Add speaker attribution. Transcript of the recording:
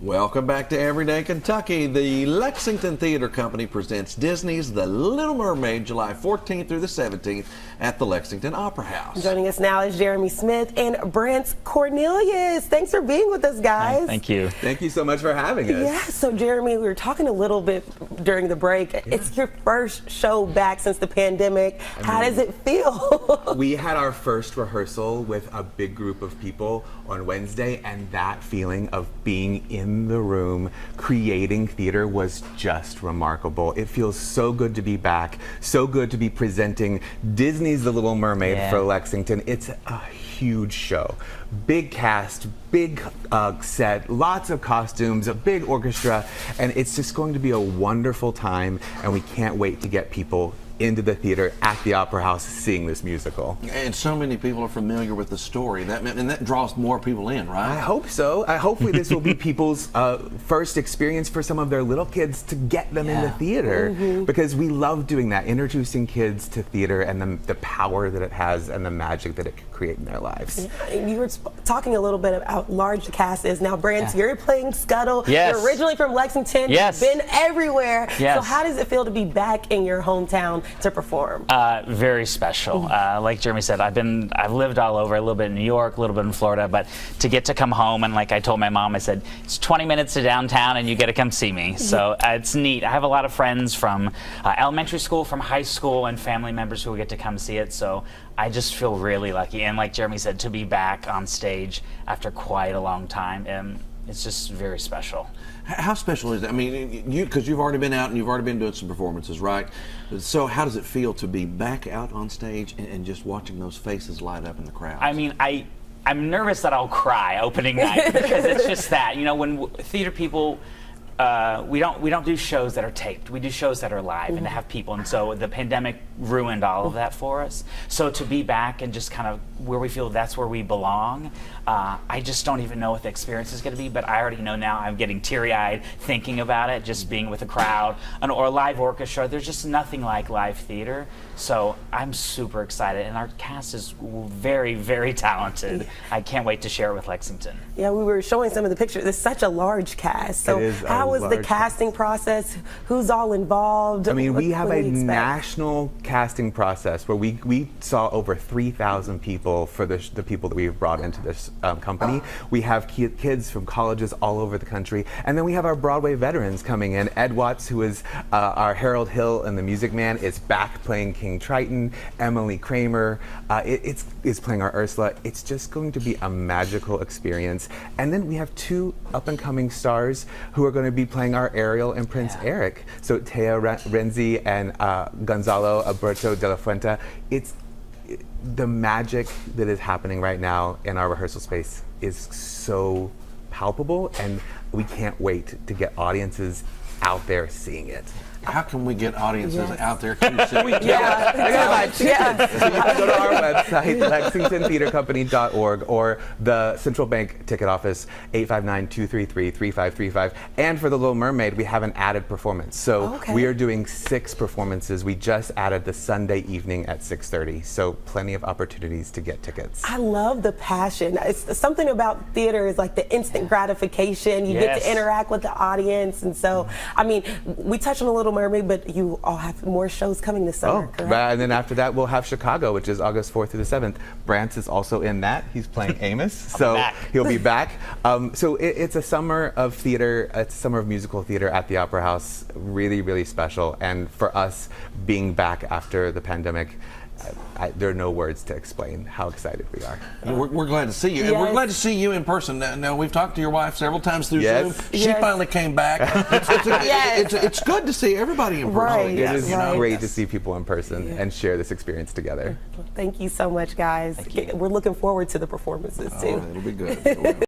Speaker 1: Welcome back to Everyday Kentucky. The Lexington Theater Company presents Disney's The Little Mermaid, July 14th through the 17th at the Lexington Opera House.
Speaker 2: Joining us now is Jeromy Smith and Brance Cornelius. Thanks for being with us, guys.
Speaker 3: Thank you.
Speaker 4: Thank you so much for having us.
Speaker 2: Yeah, so Jeromy, we were talking a little bit during the break. Yeah. It's your first show back since the pandemic. How does it feel?
Speaker 4: We had our first rehearsal with a big group of people on Wednesday, and that feeling of being in the room creating theater was just remarkable. It feels so good to be back, so good to be presenting Disney's The Little Mermaid for Lexington. It's a huge show. Big cast, big set, lots of costumes, a big orchestra, and it's just going to be a wonderful time, and we can't wait to get people into the theater at the Opera House seeing this musical.
Speaker 1: And so many people are familiar with the story, and that draws more people in, right?
Speaker 4: I hope so. Hopefully this will be people's first experience for some of their little kids to get them in the theater, because we love doing that, introducing kids to theater and the power that it has and the magic that it can create in their lives.
Speaker 2: You were talking a little bit about large the cast is. Now, Brance, you're playing Scuttle.
Speaker 3: Yes.
Speaker 2: You're originally from Lexington.
Speaker 3: Yes.
Speaker 2: You've been everywhere.
Speaker 3: Yes.
Speaker 2: So how does it feel to be back in your hometown to perform?
Speaker 3: Very special. Like Jeromy said, I've lived all over, a little bit in New York, a little bit in Florida, but to get to come home, and like I told my mom, I said, it's 20 minutes to downtown and you get to come see me. So it's neat. I have a lot of friends from elementary school, from high school, and family members who get to come see it. So I just feel really lucky. And like Jeromy said, to be back on stage after quite a long time, it's just very special.
Speaker 1: How special is it? I mean, because you've already been out and you've already been doing some performances, right? So how does it feel to be back out on stage and just watching those faces light up in the crowd?
Speaker 3: I mean, I'm nervous that I'll cry opening night because it's just that, you know, when theater people, we don't do shows that are taped. We do shows that are live and to have people. And so the pandemic ruined all of that for us. So to be back and just kind of where we feel that's where we belong, I just don't even know what the experience is going to be, but I already know now. I'm getting teary-eyed thinking about it, just being with a crowd or a live orchestra. There's just nothing like live theater. So I'm super excited, and our cast is very, very talented. I can't wait to share it with Lexington.
Speaker 2: Yeah, we were showing some of the pictures. It's such a large cast. So how was the casting process? Who's all involved?
Speaker 4: I mean, we have a national casting process where we saw over 3,000 people for the people that we've brought into this company. We have kids from colleges all over the country, and then we have our Broadway veterans coming in. Ed Watts, who is our Harold Hill and the Music Man, is back playing King Triton. Emily Kramer is playing our Ursula. It's just going to be a magical experience. And then we have two up-and-coming stars who are going to be playing our Ariel and Prince Eric. So Teo Renzi and Gonzalo Alberto de la Fuente. It's the magic that is happening right now in our rehearsal space is so palpable, and we can't wait to get audiences out there seeing it.
Speaker 1: How can we get audiences out there to see it?
Speaker 4: I gotta buy tickets. So you can go to our website, lexingtontheatercompany.org, or the Central Bank ticket office, 859-233-3535. And for The Little Mermaid, we have an added performance. So we are doing 6 performances. We just added the Sunday evening at 6:30. So plenty of opportunities to get tickets.
Speaker 2: I love the passion. It's something about theater is like the instant gratification. You get to interact with the audience. And so, I mean, we touched on a little Mermaid, but you all have more shows coming this summer, correct?
Speaker 4: And then after that, we'll have Chicago, which is August 4th through the 7th. Brance is also in that. He's playing Amos, so he'll be back. So it's a summer of theater, it's a summer of musical theater at the Opera House. Really, really special. And for us, being back after the pandemic, there are no words to explain how excited we are.
Speaker 1: We're glad to see you. And we're glad to see you in person. Now, we've talked to your wife several times through Zoom. She finally came back. It's good to see everybody in person.
Speaker 4: It is great to see people in person and share this experience together.
Speaker 2: Thank you so much, guys. We're looking forward to the performances, too.
Speaker 1: It'll be good.